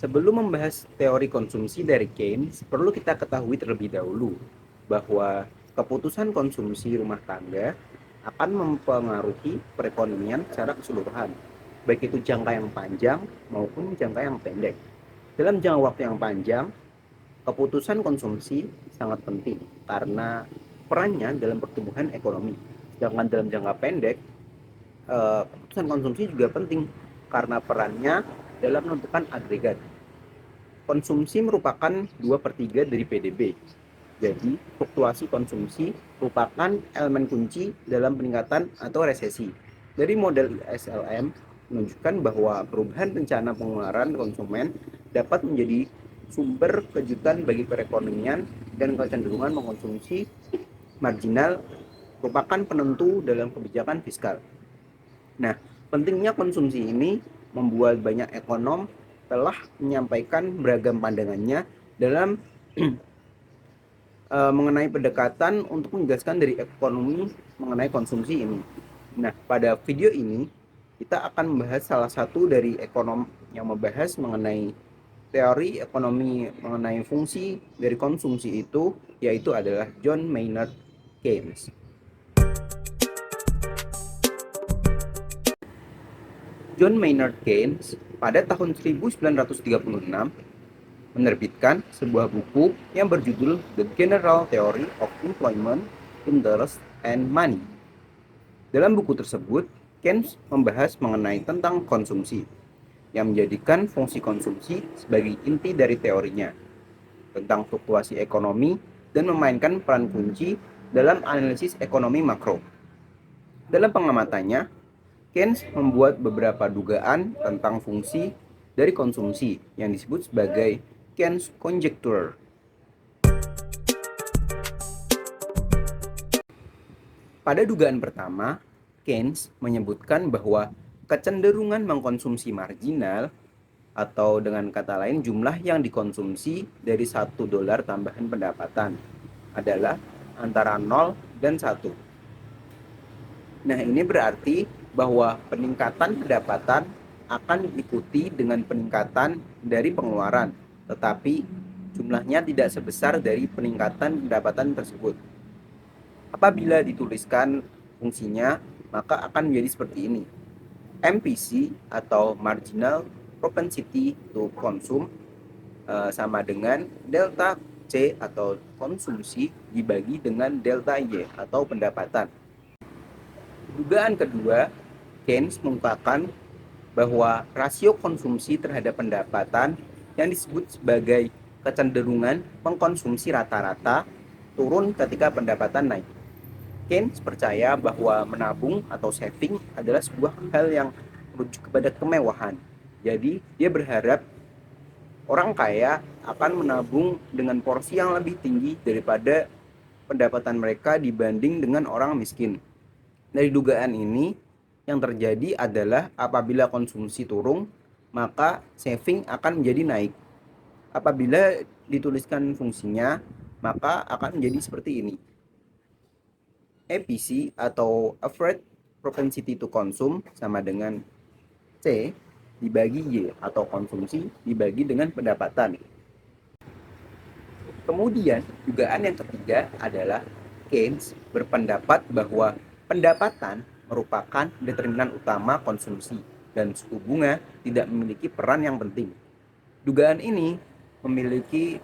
Sebelum membahas teori konsumsi dari Keynes, perlu kita ketahui terlebih dahulu bahwa keputusan konsumsi rumah tangga akan mempengaruhi perekonomian secara keseluruhan, baik itu jangka yang panjang maupun jangka yang pendek. Dalam jangka waktu yang panjang, keputusan konsumsi sangat penting karena perannya dalam pertumbuhan ekonomi. Sedangkan dalam jangka pendek, keputusan konsumsi juga penting karena perannya dalam menentukan agregat. Konsumsi merupakan 2/3 dari PDB. Jadi, fluktuasi konsumsi merupakan elemen kunci dalam peningkatan atau resesi. Dari model SLM menunjukkan bahwa perubahan rencana pengeluaran konsumen dapat menjadi sumber kejutan bagi perekonomian dan kecenderungan mengkonsumsi marginal merupakan penentu dalam kebijakan fiskal. Nah, pentingnya konsumsi ini membuat banyak ekonom telah menyampaikan beragam pandangannya dalam mengenai pendekatan untuk menjelaskan dari ekonomi mengenai konsumsi ini. Nah, pada video ini kita akan membahas salah satu dari ekonom yang membahas mengenai teori ekonomi mengenai fungsi dari konsumsi itu, yaitu adalah John Maynard Keynes. John Maynard Keynes pada tahun 1936 menerbitkan sebuah buku yang berjudul The General Theory of Employment, Interest, and Money. Dalam buku tersebut, Keynes membahas mengenai tentang konsumsi, yang menjadikan fungsi konsumsi sebagai inti dari teorinya, tentang fluktuasi ekonomi, dan memainkan peran kunci dalam analisis ekonomi makro. Dalam pengamatannya, Keynes membuat beberapa dugaan tentang fungsi dari konsumsi yang disebut sebagai Keynes conjecture. Pada dugaan pertama, Keynes menyebutkan bahwa kecenderungan mengkonsumsi marginal atau dengan kata lain jumlah yang dikonsumsi dari $1 tambahan pendapatan adalah antara 0 dan 1. Nah, ini berarti bahwa peningkatan pendapatan akan diikuti dengan peningkatan dari pengeluaran, tetapi jumlahnya tidak sebesar dari peningkatan pendapatan tersebut. Apabila dituliskan fungsinya, maka akan menjadi seperti ini. MPC atau Marginal Propensity to Consume sama dengan delta C atau konsumsi dibagi dengan delta Y atau pendapatan. Dugaan kedua, Keynes mengungkapkan bahwa rasio konsumsi terhadap pendapatan yang disebut sebagai kecenderungan mengkonsumsi rata-rata turun ketika pendapatan naik. Keynes percaya bahwa menabung atau saving adalah sebuah hal yang merujuk kepada kemewahan. Jadi, dia berharap orang kaya akan menabung dengan porsi yang lebih tinggi daripada pendapatan mereka dibanding dengan orang miskin. Dari dugaan ini, yang terjadi adalah apabila konsumsi turun, maka saving akan menjadi naik. Apabila dituliskan fungsinya, maka akan menjadi seperti ini. APC atau Average Propensity to Consume sama dengan C dibagi Y atau konsumsi dibagi dengan pendapatan. Kemudian, dugaan yang ketiga adalah Keynes berpendapat bahwa pendapatan merupakan determinan utama konsumsi dan suku bunga tidak memiliki peran yang penting. Dugaan ini memiliki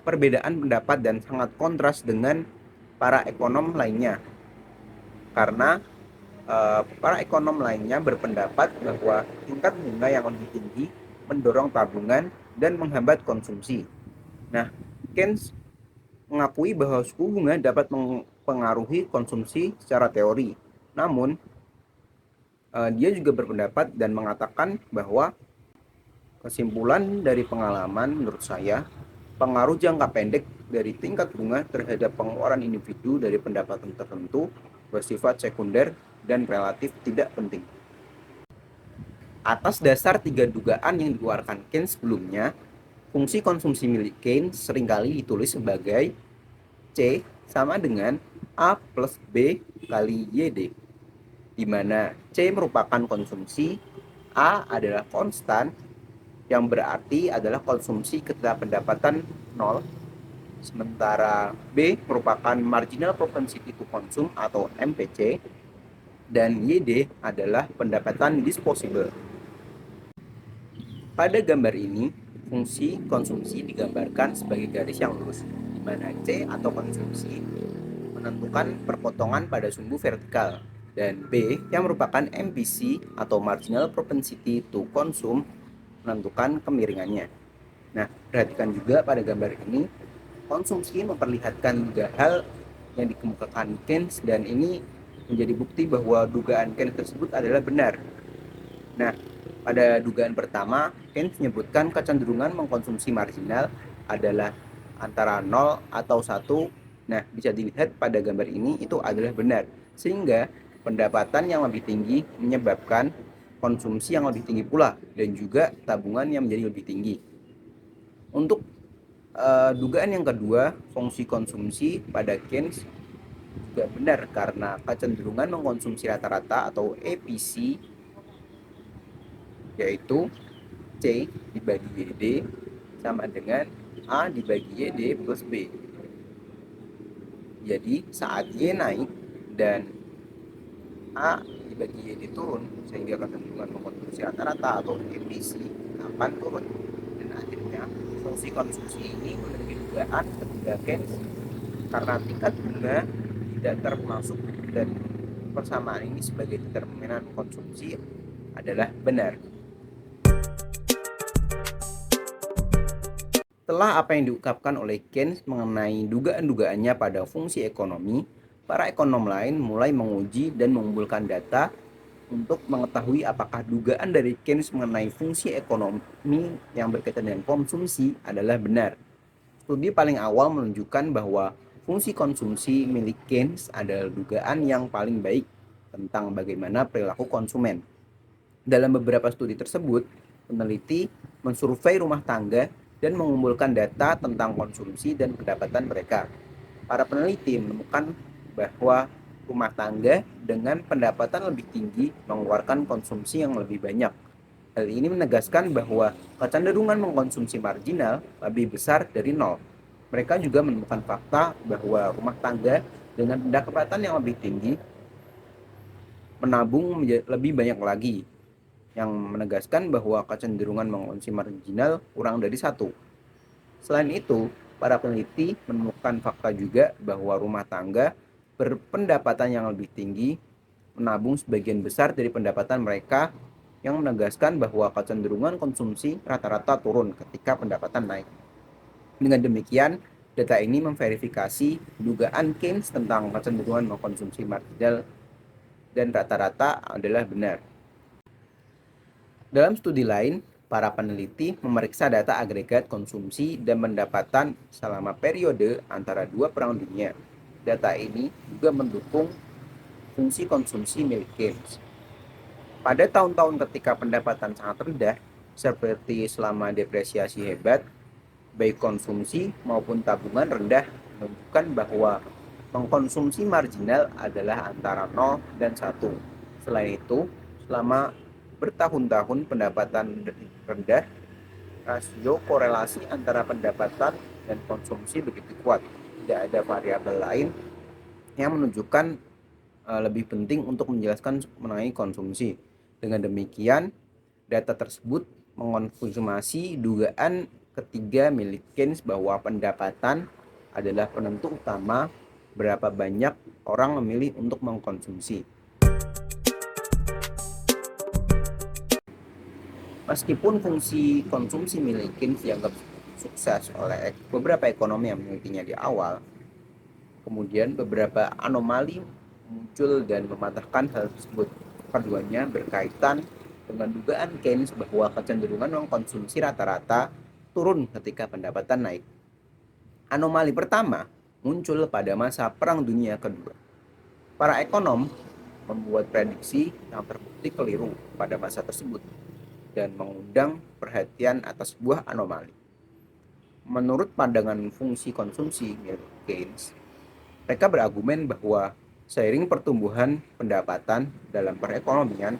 perbedaan pendapat dan sangat kontras dengan para ekonom lainnya, karena para ekonom lainnya berpendapat bahwa tingkat bunga yang lebih tinggi mendorong tabungan dan menghambat konsumsi. Nah, Keynes mengakui bahwa suku bunga dapat mempengaruhi konsumsi secara teori. Namun, dia juga berpendapat dan mengatakan bahwa kesimpulan dari pengalaman menurut saya, pengaruh jangka pendek dari tingkat bunga terhadap pengeluaran individu dari pendapatan tertentu bersifat sekunder dan relatif tidak penting. Atas dasar 3 dugaan yang dikeluarkan Keynes sebelumnya, fungsi konsumsi milik Keynes seringkali ditulis sebagai C sama dengan A plus B kali YD, di mana C merupakan konsumsi, A adalah konstan, yang berarti adalah konsumsi ketika pendapatan nol, sementara B merupakan marginal propensity to consume atau MPC, dan YD adalah pendapatan disposable. Pada gambar ini, fungsi konsumsi digambarkan sebagai garis yang lurus, di mana C atau konsumsi menentukan perpotongan pada sumbu vertikal, dan B yang merupakan MPC atau marginal propensity to consume menentukan kemiringannya. Nah, perhatikan juga pada gambar ini, konsumsi memperlihatkan tiga hal yang dikemukakan Keynes, dan ini menjadi bukti bahwa dugaan Keynes tersebut adalah benar. Nah, pada dugaan pertama, Keynes menyebutkan kecenderungan mengkonsumsi marginal adalah antara 0 atau 1. Nah, bisa dilihat pada gambar ini itu adalah benar. Sehingga pendapatan yang lebih tinggi menyebabkan konsumsi yang lebih tinggi pula, dan juga tabungan yang menjadi lebih tinggi. Untuk dugaan yang kedua, fungsi konsumsi pada Keynes juga benar karena kecenderungan mengkonsumsi rata-rata atau APC, yaitu C dibagi YD sama dengan A dibagi YD plus B. Jadi saat Y naik dan A dibagi YD turun, sehingga kecenderungan mengkonsumsi rata-rata atau APC akan turun. Dan akhirnya fungsi konsumsi ini memiliki dugaan ketika Keynes karena tingkat bunga tidak termasuk, dan persamaan ini sebagai determinan konsumsi adalah benar. Setelah apa yang diungkapkan oleh Keynes mengenai dugaan-dugaannya pada fungsi ekonomi, para ekonom lain mulai menguji dan mengumpulkan data untuk mengetahui apakah dugaan dari Keynes mengenai fungsi ekonomi yang berkaitan dengan konsumsi adalah benar. Studi paling awal menunjukkan bahwa fungsi konsumsi milik Keynes adalah dugaan yang paling baik tentang bagaimana perilaku konsumen. Dalam beberapa studi tersebut, peneliti mensurvei rumah tangga dan mengumpulkan data tentang konsumsi dan pendapatan mereka. Para peneliti menemukan bahwa rumah tangga dengan pendapatan lebih tinggi mengeluarkan konsumsi yang lebih banyak. Hal ini menegaskan bahwa kecenderungan mengkonsumsi marginal lebih besar dari nol. Mereka juga menemukan fakta bahwa rumah tangga dengan pendapatan yang lebih tinggi menabung lebih banyak lagi, yang menegaskan bahwa kecenderungan mengkonsumsi marginal kurang dari 1. Selain itu, para peneliti menemukan fakta juga bahwa rumah tangga berpendapatan yang lebih tinggi menabung sebagian besar dari pendapatan mereka, yang menegaskan bahwa kecenderungan konsumsi rata-rata turun ketika pendapatan naik. Dengan demikian, data ini memverifikasi dugaan Keynes tentang kecenderungan mengkonsumsi marginal dan rata-rata adalah benar. Dalam studi lain, para peneliti memeriksa data agregat konsumsi dan pendapatan selama periode antara dua perang dunia. Data ini juga mendukung fungsi konsumsi milik Keynes. Pada tahun-tahun ketika pendapatan sangat rendah, seperti selama depresiasi hebat, baik konsumsi maupun tabungan rendah menunjukkan bahwa mengkonsumsi marginal adalah antara 0 dan 1. Selain itu, selama bertahun-tahun pendapatan rendah, rasio korelasi antara pendapatan dan konsumsi begitu kuat. Tidak ada variabel lain yang menunjukkan lebih penting untuk menjelaskan mengenai konsumsi. Dengan demikian, data tersebut mengonfirmasi dugaan ketiga milik Keynes bahwa pendapatan adalah penentu utama berapa banyak orang memilih untuk mengkonsumsi. Meskipun fungsi konsumsi milik Keynes dianggap sukses oleh beberapa ekonomi yang menelitinya di awal, kemudian beberapa anomali muncul dan mematahkan hal tersebut. Keduanya berkaitan dengan dugaan Keynes bahwa kecenderungan mengkonsumsi rata-rata turun ketika pendapatan naik. Anomali pertama muncul pada masa Perang Dunia Kedua. Para ekonom membuat prediksi yang terbukti keliru pada masa tersebut dan mengundang perhatian atas sebuah anomali. Menurut pandangan fungsi konsumsi milik Keynes, mereka berargumen bahwa seiring pertumbuhan pendapatan dalam perekonomian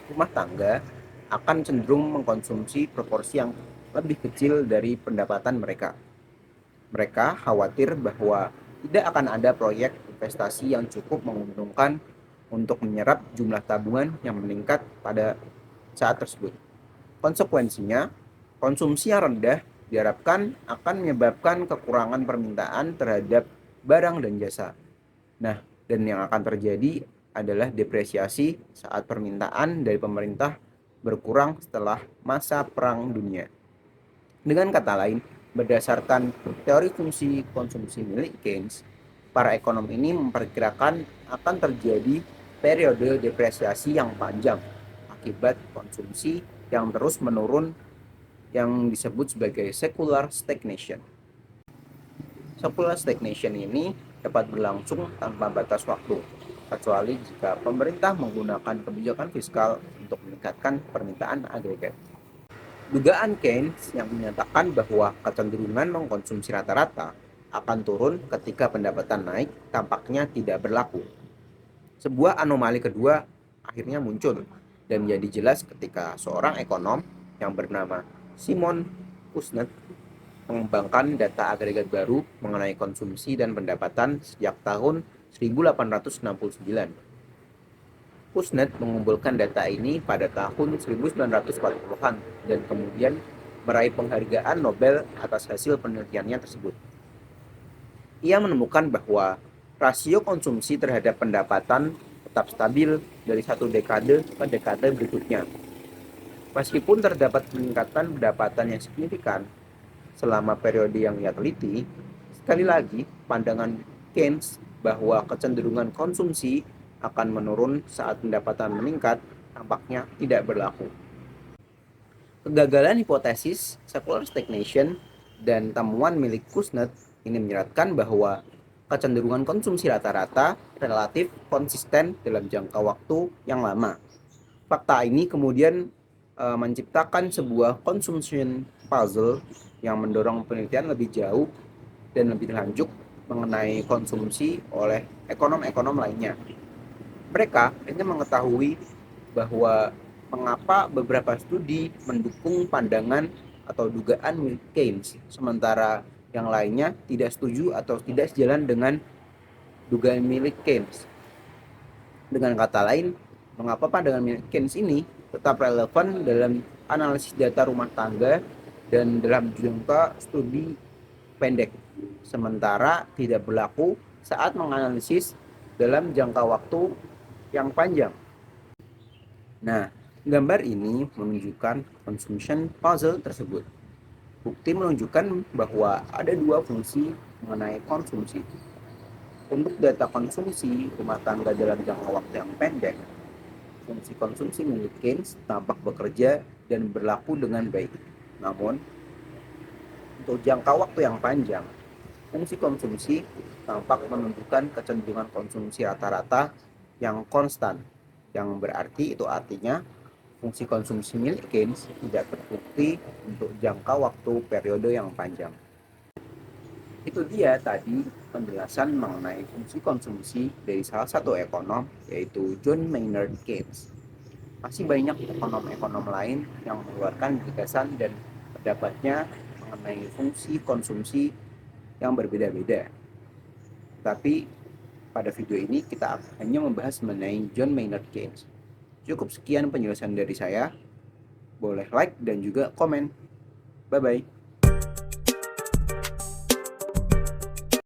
rumah tangga akan cenderung mengkonsumsi proporsi yang lebih kecil dari pendapatan mereka. Mereka khawatir bahwa tidak akan ada proyek investasi yang cukup menguntungkan untuk menyerap jumlah tabungan yang meningkat pada saat tersebut. Konsekuensinya, konsumsi yang rendah diharapkan akan menyebabkan kekurangan permintaan terhadap barang dan jasa. Nah, dan yang akan terjadi adalah depresiasi saat permintaan dari pemerintah berkurang setelah masa Perang Dunia. Dengan kata lain, berdasarkan teori fungsi konsumsi milik Keynes, para ekonom ini memperkirakan akan terjadi periode depresiasi yang panjang akibat konsumsi yang terus menurun yang disebut sebagai secular stagnation. Secular stagnation ini dapat berlangsung tanpa batas waktu, kecuali jika pemerintah menggunakan kebijakan fiskal untuk meningkatkan permintaan agregat. Dugaan Keynes yang menyatakan bahwa kecenderungan mengkonsumsi rata-rata akan turun ketika pendapatan naik tampaknya tidak berlaku. Sebuah anomali kedua akhirnya muncul dan menjadi jelas ketika seorang ekonom yang bernama Simon Kuznets mengembangkan data agregat baru mengenai konsumsi dan pendapatan sejak tahun 1869. Kuznets mengumpulkan data ini pada tahun 1940-an dan kemudian meraih penghargaan Nobel atas hasil penelitiannya tersebut. Ia menemukan bahwa rasio konsumsi terhadap pendapatan tetap stabil dari satu dekade ke dekade berikutnya. Meskipun terdapat peningkatan pendapatan yang signifikan selama periode yang ia teliti, sekali lagi pandangan Keynes bahwa kecenderungan konsumsi akan menurun saat pendapatan meningkat tampaknya tidak berlaku. Kegagalan hipotesis secular stagnation dan temuan milik Kuznets ini menyeratkan bahwa kecenderungan konsumsi rata-rata relatif konsisten dalam jangka waktu yang lama. Fakta ini kemudian menciptakan sebuah consumption puzzle yang mendorong penelitian lebih jauh dan lebih lanjut mengenai konsumsi oleh ekonom-ekonom lainnya. Mereka hanya mengetahui bahwa mengapa beberapa studi mendukung pandangan atau dugaan milik Keynes, sementara yang lainnya tidak setuju atau tidak sejalan dengan dugaan milik Keynes. Dengan kata lain, mengapa pandangan milik Keynes ini tetap relevan dalam analisis data rumah tangga dan dalam jangka studi pendek, sementara tidak berlaku saat menganalisis dalam jangka waktu yang panjang. Nah, gambar ini menunjukkan consumption puzzle tersebut. Bukti menunjukkan bahwa ada dua fungsi mengenai konsumsi. Untuk data konsumsi rumah tangga dalam jangka waktu yang pendek, fungsi konsumsi milik Keynes tampak bekerja dan berlaku dengan baik. Namun, untuk jangka waktu yang panjang, fungsi konsumsi tampak menunjukkan kecenderungan konsumsi rata-rata yang konstan, yang berarti itu artinya fungsi konsumsi milik Keynes tidak terbukti untuk jangka waktu periode yang panjang. Itu dia tadi penjelasan mengenai fungsi konsumsi dari salah satu ekonom, yaitu John Maynard Keynes. Masih banyak ekonom-ekonom lain yang mengeluarkan gagasan dan pendapatnya mengenai fungsi konsumsi yang berbeda-beda. Tapi pada video ini kita hanya membahas mengenai John Maynard Keynes. Cukup sekian penjelasan dari saya. Boleh like dan juga komen. Bye-bye.